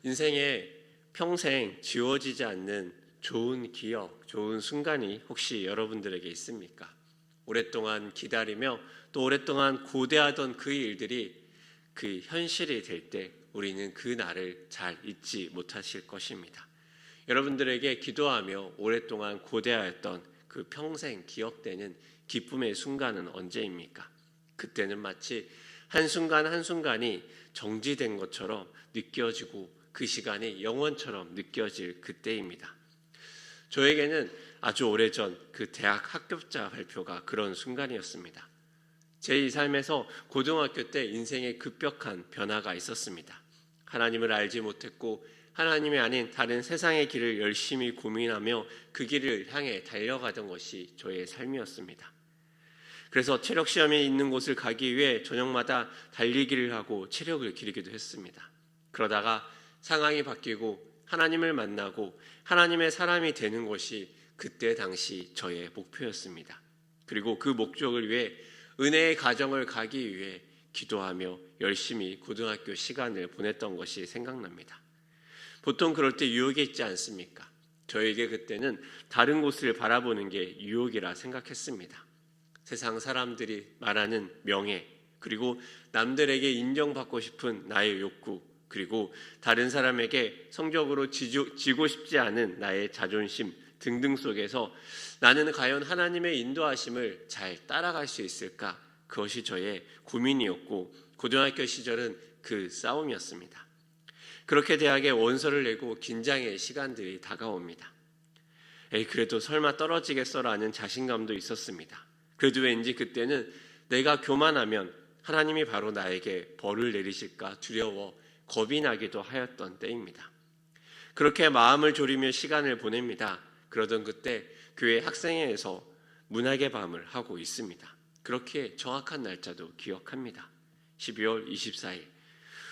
인생에 평생 지워지지 않는 좋은 기억, 좋은 순간이 혹시 여러분들에게 있습니까? 오랫동안 기다리며 또 오랫동안 고대하던 그 일들이 그 현실이 될 때 우리는 그 날을 잘 잊지 못하실 것입니다. 여러분들에게 기도하며 오랫동안 고대하였던 그 평생 기억되는 기쁨의 순간은 언제입니까? 그때는 마치 한순간 한순간이 정지된 것처럼 느껴지고 그 시간이 영원처럼 느껴질 그때입니다. 저에게는 아주 오래전 그 대학 합격자 발표가 그런 순간이었습니다. 제 삶에서 고등학교 때 인생의 급격한 변화가 있었습니다. 하나님을 알지 못했고 하나님이 아닌 다른 세상의 길을 열심히 고민하며 그 길을 향해 달려가던 것이 저의 삶이었습니다. 그래서 체력 시험이 있는 곳을 가기 위해 저녁마다 달리기를 하고 체력을 기르기도 했습니다. 그러다가 상황이 바뀌고 하나님을 만나고 하나님의 사람이 되는 것이 그때 당시 저의 목표였습니다. 그리고 그 목적을 위해 은혜의 가정을 가기 위해 기도하며 열심히 고등학교 시간을 보냈던 것이 생각납니다. 보통 그럴 때 유혹이 있지 않습니까? 저에게 그때는 다른 곳을 바라보는 게 유혹이라 생각했습니다. 세상 사람들이 말하는 명예, 그리고 남들에게 인정받고 싶은 나의 욕구, 그리고 다른 사람에게 성적으로 지고 싶지 않은 나의 자존심 등등 속에서 나는 과연 하나님의 인도하심을 잘 따라갈 수 있을까? 그것이 저의 고민이었고 고등학교 시절은 그 싸움이었습니다. 그렇게 대학에 원서를 내고 긴장의 시간들이 다가옵니다. 그래도 설마 떨어지겠어라는 자신감도 있었습니다. 그래도 왠지 그때는 내가 교만하면 하나님이 바로 나에게 벌을 내리실까 두려워 겁이 나기도 하였던 때입니다. 그렇게 마음을 졸이며 시간을 보냅니다. 그러던 그때 교회 학생회에서 문학의 밤을 하고 있습니다. 그렇게 정확한 날짜도 기억합니다. 12월 24일.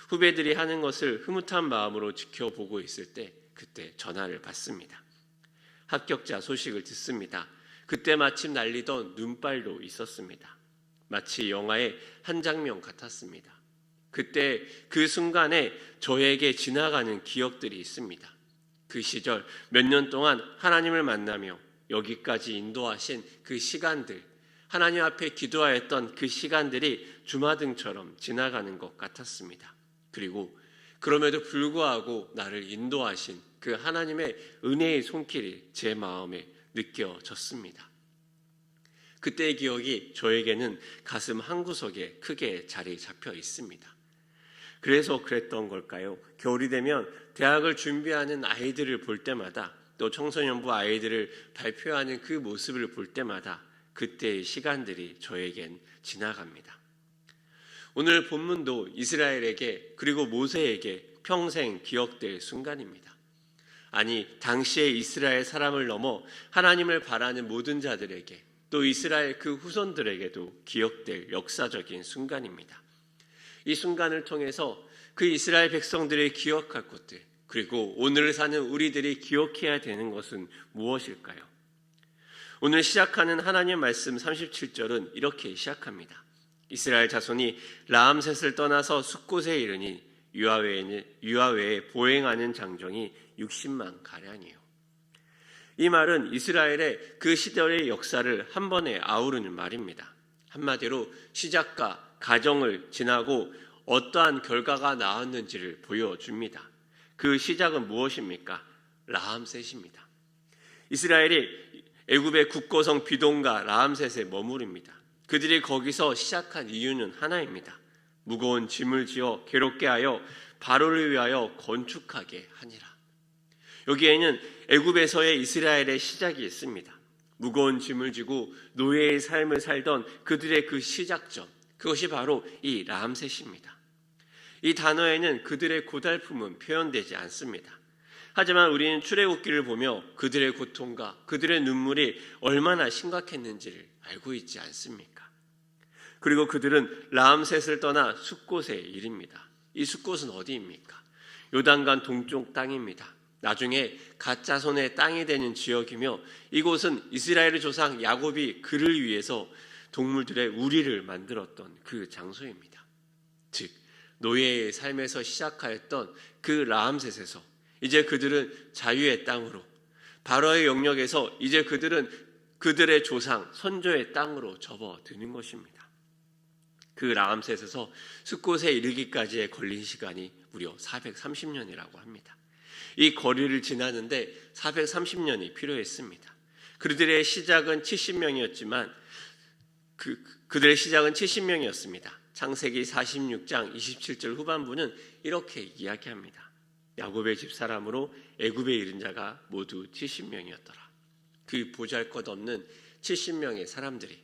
후배들이 하는 것을 흐뭇한 마음으로 지켜보고 있을 때 그때 전화를 받습니다. 합격자 소식을 듣습니다. 그때 마침 날리던 눈발도 있었습니다. 마치 영화의 한 장면 같았습니다. 그때 그 순간에 저에게 지나가는 기억들이 있습니다. 그 시절 몇 년 동안 하나님을 만나며 여기까지 인도하신 그 시간들, 하나님 앞에 기도하였던 그 시간들이 주마등처럼 지나가는 것 같았습니다. 그리고 그럼에도 불구하고 나를 인도하신 그 하나님의 은혜의 손길이 제 마음에 느껴졌습니다. 그때의 기억이 저에게는 가슴 한구석에 크게 자리 잡혀 있습니다. 그래서 그랬던 걸까요? 겨울이 되면 대학을 준비하는 아이들을 볼 때마다 또 청소년부 아이들을 발표하는 그 모습을 볼 때마다 그때의 시간들이 저에겐 지나갑니다. 오늘 본문도 이스라엘에게 그리고 모세에게 평생 기억될 순간입니다. 아니, 당시의 이스라엘 사람을 넘어 하나님을 바라는 모든 자들에게 또 이스라엘 그 후손들에게도 기억될 역사적인 순간입니다. 이 순간을 통해서 그 이스라엘 백성들이 기억할 것들, 그리고 오늘 사는 우리들이 기억해야 되는 것은 무엇일까요? 오늘 시작하는 하나님의 말씀 37절은 이렇게 시작합니다. 이스라엘 자손이 라암셋을 떠나서 숫곳에 이르니 유아외에 보행하는 장정이 60만 가량이요. 이 말은 이스라엘의 그 시절의 역사를 한 번에 아우르는 말입니다. 한마디로 시작과 가정을 지나고 어떠한 결과가 나왔는지를 보여줍니다. 그 시작은 무엇입니까? 라암셋입니다. 이스라엘이 애굽의 국고성 비동과 라암셋에 머무릅니다. 그들이 거기서 시작한 이유는 하나입니다. 무거운 짐을 지어 괴롭게 하여 바로를 위하여 건축하게 하니라. 여기에는 애굽에서의 이스라엘의 시작이 있습니다. 무거운 짐을 지고 노예의 삶을 살던 그들의 그 시작점, 그것이 바로 이 라암셋입니다. 이 단어에는 그들의 고달픔은 표현되지 않습니다. 하지만 우리는 출애굽기를 보며 그들의 고통과 그들의 눈물이 얼마나 심각했는지를 알고 있지 않습니까? 그리고 그들은 라암셋을 떠나 숫곳에 이릅니다. 이 숫곳은 어디입니까? 요단강 동쪽 땅입니다. 나중에 갓 자손의 땅이 되는 지역이며 이곳은 이스라엘의 조상 야곱이 그를 위해서 동물들의 우리를 만들었던 그 장소입니다. 즉 노예의 삶에서 시작하였던 그 라암셋에서 이제 그들은 자유의 땅으로, 바로의 영역에서 이제 그들은 그들의 조상, 선조의 땅으로 접어드는 것입니다. 그 라암셋에서 숫곳에 이르기까지의 걸린 시간이 무려 430년이라고 합니다. 이 거리를 지나는데 430년이 필요했습니다. 그들의 시작은 70명이었지만 그들의 시작은 70명이었습니다. 창세기 46장 27절 후반부는 이렇게 이야기합니다. 야곱의 집사람으로 애굽에 이른 자가 모두 70명이었더라. 그 보잘것없는 70명의 사람들이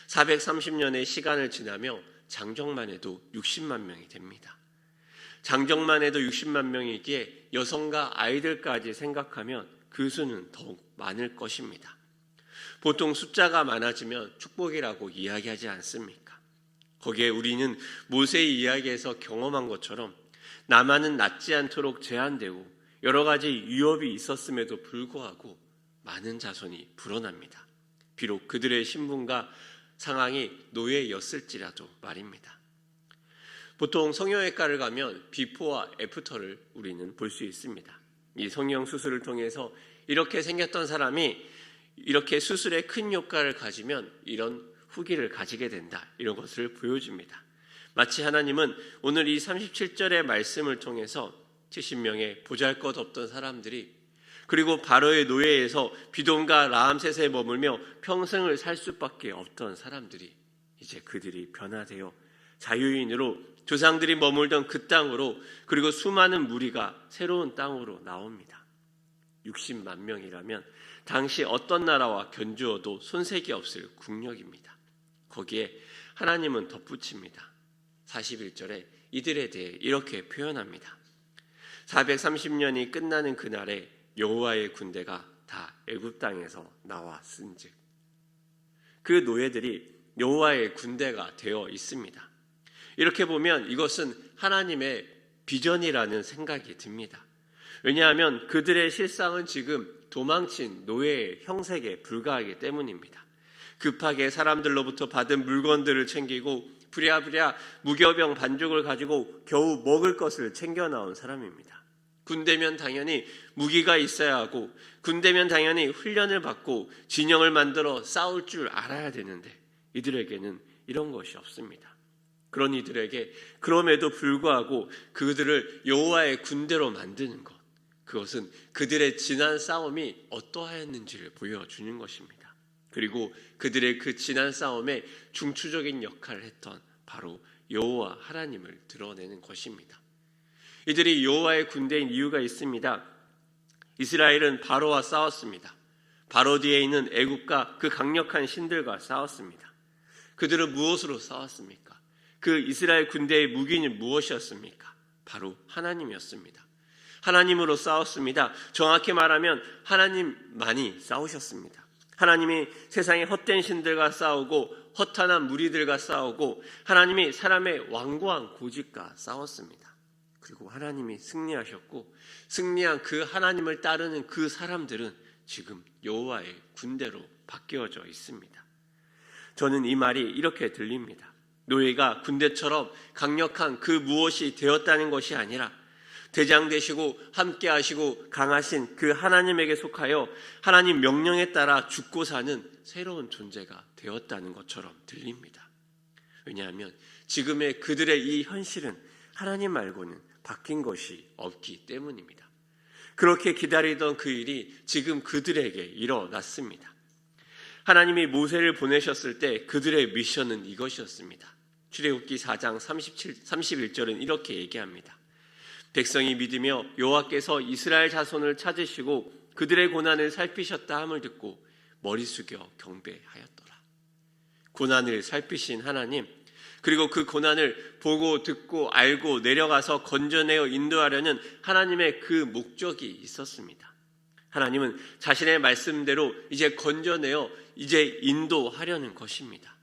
430년의 시간을 지나며 장정만 해도 60만 명이 됩니다. 장정만 해도 60만 명이기에 여성과 아이들까지 생각하면 그 수는 더욱 많을 것입니다. 보통 숫자가 많아지면 축복이라고 이야기하지 않습니까? 거기에 우리는 모세의 이야기에서 경험한 것처럼 나만은 낫지 않도록 제한되고 여러 가지 위협이 있었음에도 불구하고 많은 자손이 불어납니다. 비록 그들의 신분과 상황이 노예였을지라도 말입니다. 보통 성형외과를 가면 비포와 애프터를 우리는 볼 수 있습니다. 이 성형 수술을 통해서 이렇게 생겼던 사람이 이렇게 수술에 큰 효과를 가지면 이런 후기를 가지게 된다, 이런 것을 보여줍니다. 마치 하나님은 오늘 이 37절의 말씀을 통해서 70명의 보잘것없던 사람들이, 그리고 바로의 노예에서 비돔과 라암셋에 머물며 평생을 살 수밖에 없던 사람들이 이제 그들이 변화되어 자유인으로 조상들이 머물던 그 땅으로, 그리고 수많은 무리가 새로운 땅으로 나옵니다. 60만 명이라면 당시 어떤 나라와 견주어도 손색이 없을 국력입니다. 거기에 하나님은 덧붙입니다. 41절에 이들에 대해 이렇게 표현합니다. 430년이 끝나는 그날에 여호와의 군대가 다 애굽 땅에서 나왔은즉, 그 노예들이 여호와의 군대가 되어 있습니다. 이렇게 보면 이것은 하나님의 비전이라는 생각이 듭니다. 왜냐하면 그들의 실상은 지금 도망친 노예의 형색에 불과하기 때문입니다. 급하게 사람들로부터 받은 물건들을 챙기고 부랴부랴 무교병 반죽을 가지고 겨우 먹을 것을 챙겨 나온 사람입니다. 군대면 당연히 무기가 있어야 하고, 군대면 당연히 훈련을 받고 진영을 만들어 싸울 줄 알아야 되는데 이들에게는 이런 것이 없습니다. 그런 이들에게 그럼에도 불구하고 그들을 여호와의 군대로 만드는 것, 그것은 그들의 지난 싸움이 어떠하였는지를 보여주는 것입니다. 그리고 그들의 그 지난 싸움에 중추적인 역할을 했던 바로 여호와 하나님을 드러내는 것입니다. 이들이 여호와의 군대인 이유가 있습니다. 이스라엘은 바로와 싸웠습니다. 바로 뒤에 있는 애국과 그 강력한 신들과 싸웠습니다. 그들은 무엇으로 싸웠습니까? 그 이스라엘 군대의 무기는 무엇이었습니까? 바로 하나님이었습니다. 하나님으로 싸웠습니다. 정확히 말하면 하나님만이 싸우셨습니다. 하나님이 세상의 헛된 신들과 싸우고 허탄한 무리들과 싸우고, 하나님이 사람의 완고한 고집과 싸웠습니다. 그리고 하나님이 승리하셨고, 승리한 그 하나님을 따르는 그 사람들은 지금 여호와의 군대로 바뀌어져 있습니다. 저는 이 말이 이렇게 들립니다. 노예가 군대처럼 강력한 그 무엇이 되었다는 것이 아니라 대장 되시고 함께 하시고 강하신 그 하나님에게 속하여 하나님 명령에 따라 죽고 사는 새로운 존재가 되었다는 것처럼 들립니다. 왜냐하면 지금의 그들의 이 현실은 하나님 말고는 바뀐 것이 없기 때문입니다. 그렇게 기다리던 그 일이 지금 그들에게 일어났습니다. 하나님이 모세를 보내셨을 때 그들의 미션은 이것이었습니다. 출애굽기 4장 31절은 이렇게 얘기합니다. 백성이 믿으며 여호와께서 이스라엘 자손을 찾으시고 그들의 고난을 살피셨다 함을 듣고 머리 숙여 경배하였더라. 고난을 살피신 하나님, 그리고 그 고난을 보고 듣고 알고 내려가서 건져내어 인도하려는 하나님의 그 목적이 있었습니다. 하나님은 자신의 말씀대로 이제 건져내어 이제 인도하려는 것입니다.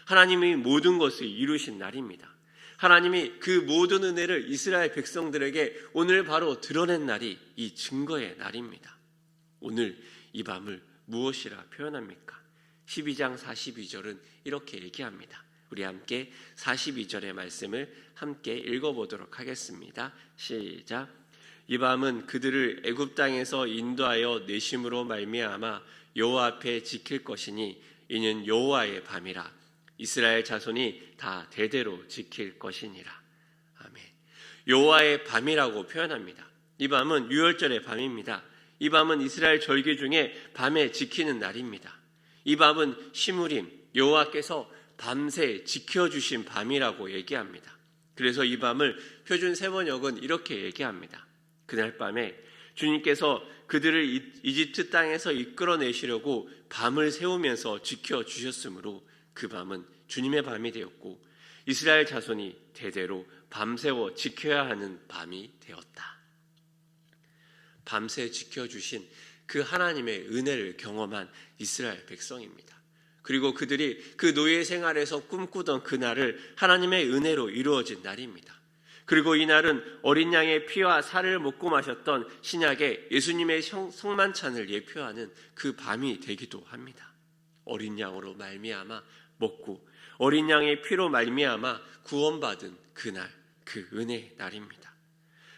하나님이 모든 것을 이루신 날입니다. 하나님이 그 모든 은혜를 이스라엘 백성들에게 오늘 바로 드러낸 날이 이 증거의 날입니다. 오늘 이 밤을 무엇이라 표현합니까? 12장 42절은 이렇게 얘기합니다. 우리 함께 42절의 말씀을 함께 읽어보도록 하겠습니다. 시작. 이 밤은 그들을 애굽 땅에서 인도하여 내심으로 말미암아 여호와 앞에 지킬 것이니 이는 여호와의 밤이라. 이스라엘 자손이 다 대대로 지킬 것이니라. 아멘. 여호와의 밤이라고 표현합니다. 이 밤은 유월절의 밤입니다. 이 밤은 이스라엘 절기 중에 밤에 지키는 날입니다. 이 밤은 시무림, 여호와께서 밤새 지켜주신 밤이라고 얘기합니다. 그래서 이 밤을 표준 세번역은 이렇게 얘기합니다. 그날 밤에 주님께서 그들을 이집트 땅에서 이끌어내시려고 밤을 세우면서 지켜주셨으므로 그 밤은 주님의 밤이 되었고 이스라엘 자손이 대대로 밤새워 지켜야 하는 밤이 되었다. 밤새 지켜주신 그 하나님의 은혜를 경험한 이스라엘 백성입니다. 그리고 그들이 그 노예 생활에서 꿈꾸던 그날을 하나님의 은혜로 이루어진 날입니다. 그리고 이 날은 어린 양의 피와 살을 먹고 마셨던 신약의 예수님의 성만찬을 예표하는 그 밤이 되기도 합니다. 어린 양으로 말미암아 먹고 어린 양의 피로 말미암아 구원받은 그날, 그 은혜의 날입니다.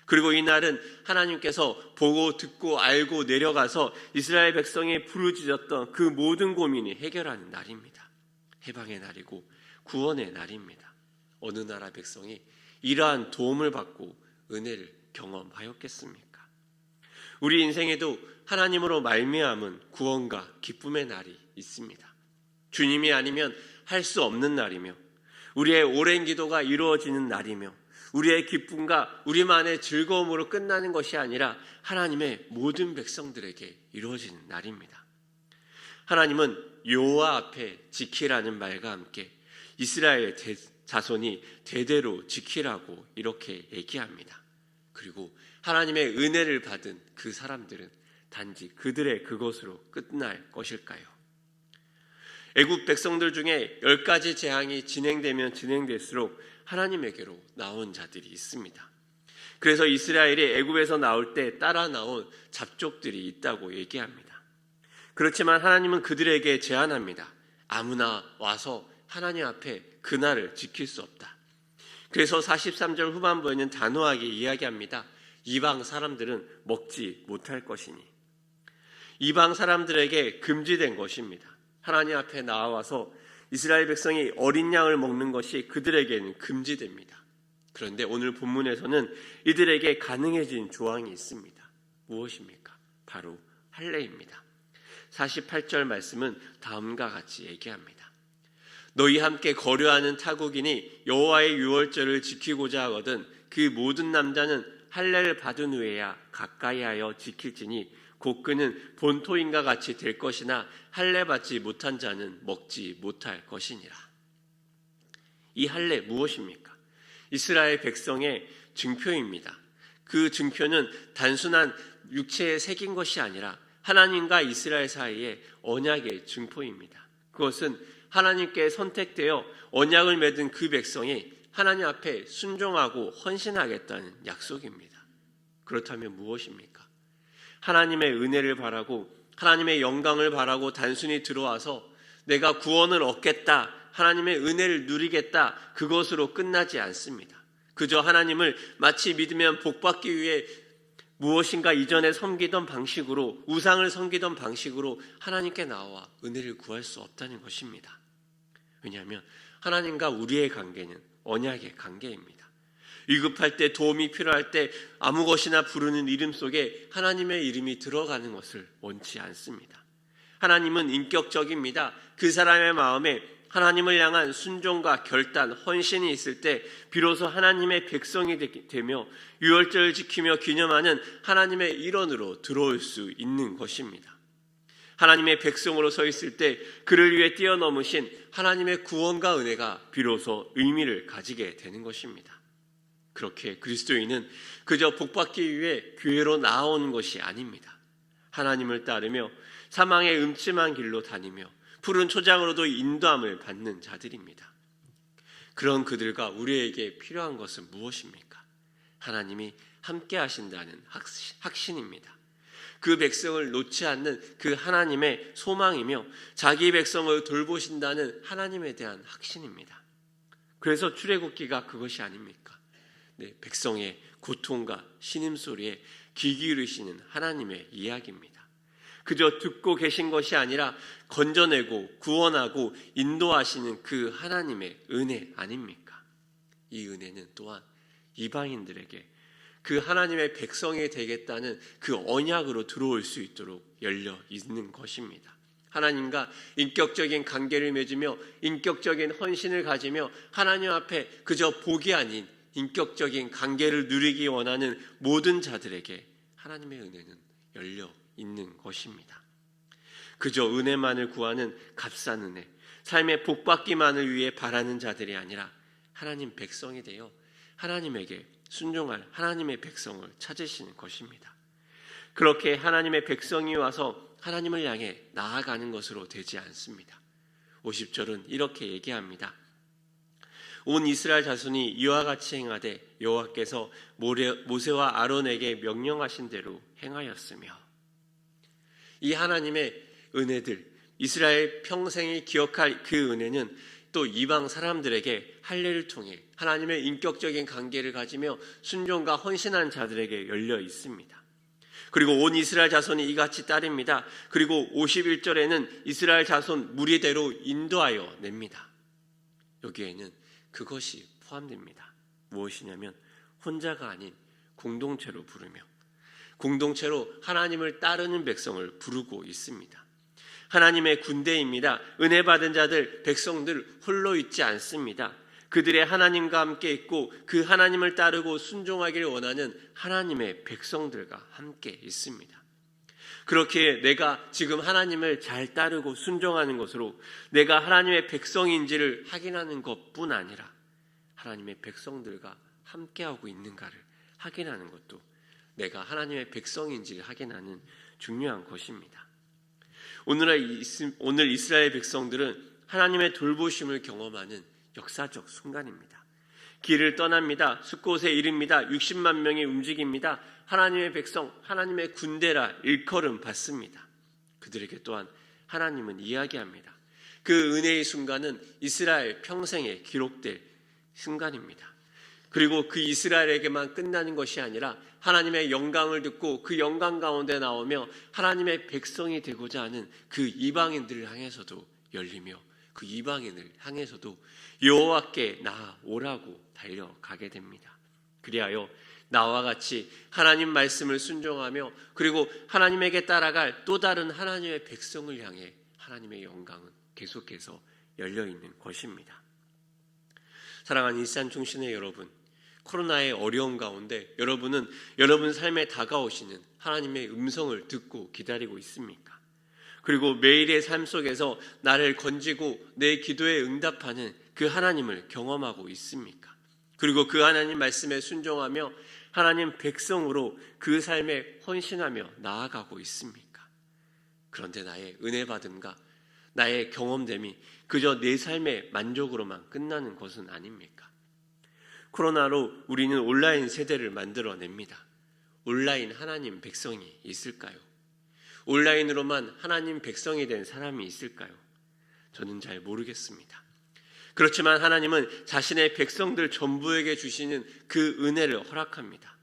그리고 이 날은 하나님께서 보고 듣고 알고 내려가서 이스라엘 백성이 부르짖었던 그 모든 고민이 해결하는 날입니다. 해방의 날이고 구원의 날입니다. 어느 나라 백성이 이러한 도움을 받고 은혜를 경험하였겠습니까? 우리 인생에도 하나님으로 말미암은 구원과 기쁨의 날이 있습니다. 주님이 아니면 할 수 없는 날이며 우리의 오랜 기도가 이루어지는 날이며 우리의 기쁨과 우리만의 즐거움으로 끝나는 것이 아니라 하나님의 모든 백성들에게 이루어지는 날입니다. 하나님은 여호와 앞에 지키라는 말과 함께 이스라엘 자손이 대대로 지키라고 이렇게 얘기합니다. 그리고 하나님의 은혜를 받은 그 사람들은 단지 그들의 그것으로 끝날 것일까요? 애굽 백성들 중에 10가지 재앙이 진행되면 진행될수록 하나님에게로 나온 자들이 있습니다. 그래서 이스라엘이 애굽에서 나올 때 따라 나온 잡족들이 있다고 얘기합니다. 그렇지만 하나님은 그들에게 제안합니다. 아무나 와서 하나님 앞에 그날을 지킬 수 없다. 그래서 43절 후반부에는 단호하게 이야기합니다. 이방 사람들은 먹지 못할 것이니. 이방 사람들에게 금지된 것입니다. 하나님 앞에 나와서 이스라엘 백성이 어린 양을 먹는 것이 그들에게는 금지됩니다. 그런데 오늘 본문에서는 이들에게 가능해진 조항이 있습니다. 무엇입니까? 바로 할례입니다. 48절 말씀은 다음과 같이 얘기합니다. 너희 함께 거류하는 타국인이 여호와의 유월절을 지키고자 하거든 그 모든 남자는 할례를 받은 후에야 가까이하여 지킬지니 곧 그는 본토인과 같이 될 것이나 할례 받지 못한 자는 먹지 못할 것이니라. 이 할례 무엇입니까? 이스라엘 백성의 증표입니다. 그 증표는 단순한 육체에 새긴 것이 아니라 하나님과 이스라엘 사이의 언약의 증표입니다. 그것은 하나님께 선택되어 언약을 맺은 그 백성이 하나님 앞에 순종하고 헌신하겠다는 약속입니다. 그렇다면 무엇입니까? 하나님의 은혜를 바라고 하나님의 영광을 바라고 단순히 들어와서 내가 구원을 얻겠다, 하나님의 은혜를 누리겠다, 그것으로 끝나지 않습니다. 그저 하나님을 마치 믿으면 복받기 위해 무엇인가 이전에 섬기던 방식으로, 우상을 섬기던 방식으로 하나님께 나와 은혜를 구할 수 없다는 것입니다. 왜냐하면 하나님과 우리의 관계는 언약의 관계입니다. 위급할 때, 도움이 필요할 때 아무 것이나 부르는 이름 속에 하나님의 이름이 들어가는 것을 원치 않습니다. 하나님은 인격적입니다. 그 사람의 마음에 하나님을 향한 순종과 결단, 헌신이 있을 때 비로소 하나님의 백성이 되며 유월절을 지키며 기념하는 하나님의 일원으로 들어올 수 있는 것입니다. 하나님의 백성으로 서 있을 때 그를 위해 뛰어넘으신 하나님의 구원과 은혜가 비로소 의미를 가지게 되는 것입니다. 그렇게 그리스도인은 그저 복받기 위해 교회로 나아오는 것이 아닙니다. 하나님을 따르며 사망의 음침한 길로 다니며 푸른 초장으로도 인도함을 받는 자들입니다. 그런 그들과 우리에게 필요한 것은 무엇입니까? 하나님이 함께 하신다는 확신입니다. 그 백성을 놓지 않는 그 하나님의 소망이며 자기 백성을 돌보신다는 하나님에 대한 확신입니다. 그래서 출애굽기가 그것이 아닙니까? 네, 백성의 고통과 신음소리에 귀 기울이시는 하나님의 이야기입니다. 그저 듣고 계신 것이 아니라 건져내고 구원하고 인도하시는 그 하나님의 은혜 아닙니까? 이 은혜는 또한 이방인들에게 그 하나님의 백성이 되겠다는 그 언약으로 들어올 수 있도록 열려 있는 것입니다. 하나님과 인격적인 관계를 맺으며 인격적인 헌신을 가지며 하나님 앞에 그저 복이 아닌 인격적인 관계를 누리기 원하는 모든 자들에게 하나님의 은혜는 열려 있는 것입니다. 그저 은혜만을 구하는 값싼 은혜, 삶의 복받기만을 위해 바라는 자들이 아니라 하나님 백성이 되어 하나님에게 순종할 하나님의 백성을 찾으시는 것입니다. 그렇게 하나님의 백성이 와서 하나님을 향해 나아가는 것으로 되지 않습니다. 50절은 이렇게 얘기합니다. 온 이스라엘 자손이 이와 같이 행하되 여호와께서 모세와 아론에게 명령하신 대로 행하였으며, 이 하나님의 은혜들, 이스라엘 평생이 기억할 그 은혜는 또 이방 사람들에게 할례를 통해 하나님의 인격적인 관계를 가지며 순종과 헌신한 자들에게 열려 있습니다. 그리고 온 이스라엘 자손이 이같이 따릅니다. 그리고 51절에는 이스라엘 자손 무리대로 인도하여 냅니다. 여기에는 그것이 포함됩니다. 무엇이냐면 혼자가 아닌 공동체로 부르며 공동체로 하나님을 따르는 백성을 부르고 있습니다. 하나님의 군대입니다. 은혜 받은 자들, 백성들 홀로 있지 않습니다. 그들의 하나님과 함께 있고 그 하나님을 따르고 순종하기를 원하는 하나님의 백성들과 함께 있습니다. 그렇게 내가 지금 하나님을 잘 따르고 순종하는 것으로 내가 하나님의 백성인지를 확인하는 것뿐 아니라 하나님의 백성들과 함께하고 있는가를 확인하는 것도 내가 하나님의 백성인지를 확인하는 중요한 것입니다. 오늘 이스라엘 백성들은 하나님의 돌보심을 경험하는 역사적 순간입니다. 길을 떠납니다. 숫곳에 이릅니다. 60만 명이 움직입니다. 하나님의 백성, 하나님의 군대라 일컬음 받습니다. 그들에게 또한 하나님은 이야기합니다. 그 은혜의 순간은 이스라엘 평생에 기록될 순간입니다. 그리고 그 이스라엘에게만 끝나는 것이 아니라 하나님의 영광을 듣고 그 영광 가운데 나오며 하나님의 백성이 되고자 하는 그 이방인들을 향해서도 열리며 그 이방인을 향해서도 여호와께 나아오라고 달려가게 됩니다. 그리하여 나와 같이 하나님 말씀을 순종하며 그리고 하나님에게 따라갈 또 다른 하나님의 백성을 향해 하나님의 영광은 계속해서 열려있는 것입니다. 사랑하는 일산중신의 여러분, 코로나의 어려움 가운데 여러분은 여러분 삶에 다가오시는 하나님의 음성을 듣고 기다리고 있습니까? 그리고 매일의 삶 속에서 나를 건지고 내 기도에 응답하는 그 하나님을 경험하고 있습니까? 그리고 그 하나님 말씀에 순종하며 하나님 백성으로 그 삶에 헌신하며 나아가고 있습니까? 그런데 나의 은혜 받음과 나의 경험됨이 그저 내 삶의 만족으로만 끝나는 것은 아닙니까? 코로나로 우리는 온라인 세대를 만들어냅니다. 온라인 하나님 백성이 있을까요? 온라인으로만 하나님 백성이 된 사람이 있을까요? 저는 잘 모르겠습니다. 그렇지만 하나님은 자신의 백성들 전부에게 주시는 그 은혜를 허락합니다.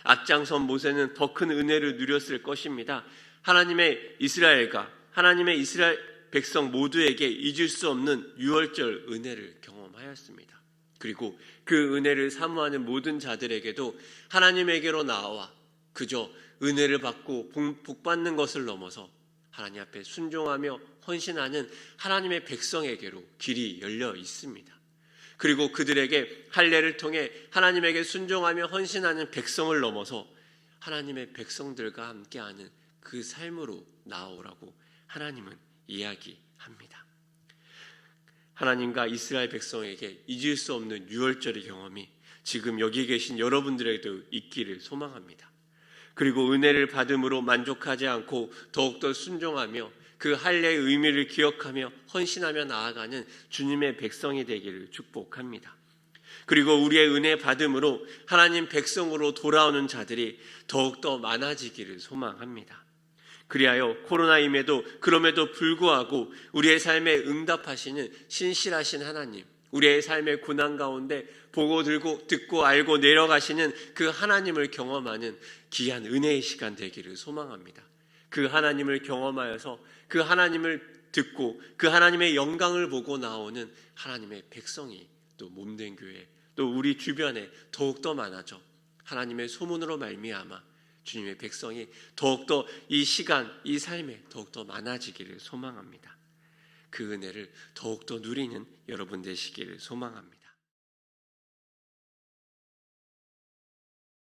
앞장선 모세는 더 큰 은혜를 누렸을 것입니다. 하나님의 이스라엘 백성 모두에게 잊을 수 없는 유월절 은혜를 경험하였습니다. 그리고 그 은혜를 사모하는 모든 자들에게도 하나님에게로 나와 그저 은혜를 받고 복받는 것을 넘어서 하나님 앞에 순종하며 헌신하는 하나님의 백성에게로 길이 열려 있습니다. 그리고 그들에게 할례를 통해 하나님에게 순종하며 헌신하는 백성을 넘어서 하나님의 백성들과 함께하는 그 삶으로 나아오라고 하나님은 이야기합니다. 하나님과 이스라엘 백성에게 잊을 수 없는 유월절의 경험이 지금 여기 계신 여러분들에게도 있기를 소망합니다. 그리고 은혜를 받음으로 만족하지 않고 더욱더 순종하며 그 할례의 의미를 기억하며 헌신하며 나아가는 주님의 백성이 되기를 축복합니다. 그리고 우리의 은혜 받음으로 하나님 백성으로 돌아오는 자들이 더욱더 많아지기를 소망합니다. 그리하여 코로나임에도 그럼에도 불구하고 우리의 삶에 응답하시는 신실하신 하나님, 우리의 삶의 고난 가운데 보고 듣고 알고 내려가시는 그 하나님을 경험하는 귀한 은혜의 시간 되기를 소망합니다. 그 하나님을 경험하여서 그 하나님을 듣고 그 하나님의 영광을 보고 나오는 하나님의 백성이 또 몸된 교회, 또 우리 주변에 더욱더 많아져 하나님의 소문으로 말미암아 주님의 백성이 더욱더 이 시간, 이 삶에 더욱더 많아지기를 소망합니다. 그 은혜를 더욱더 누리는 여러분 되시기를 소망합니다.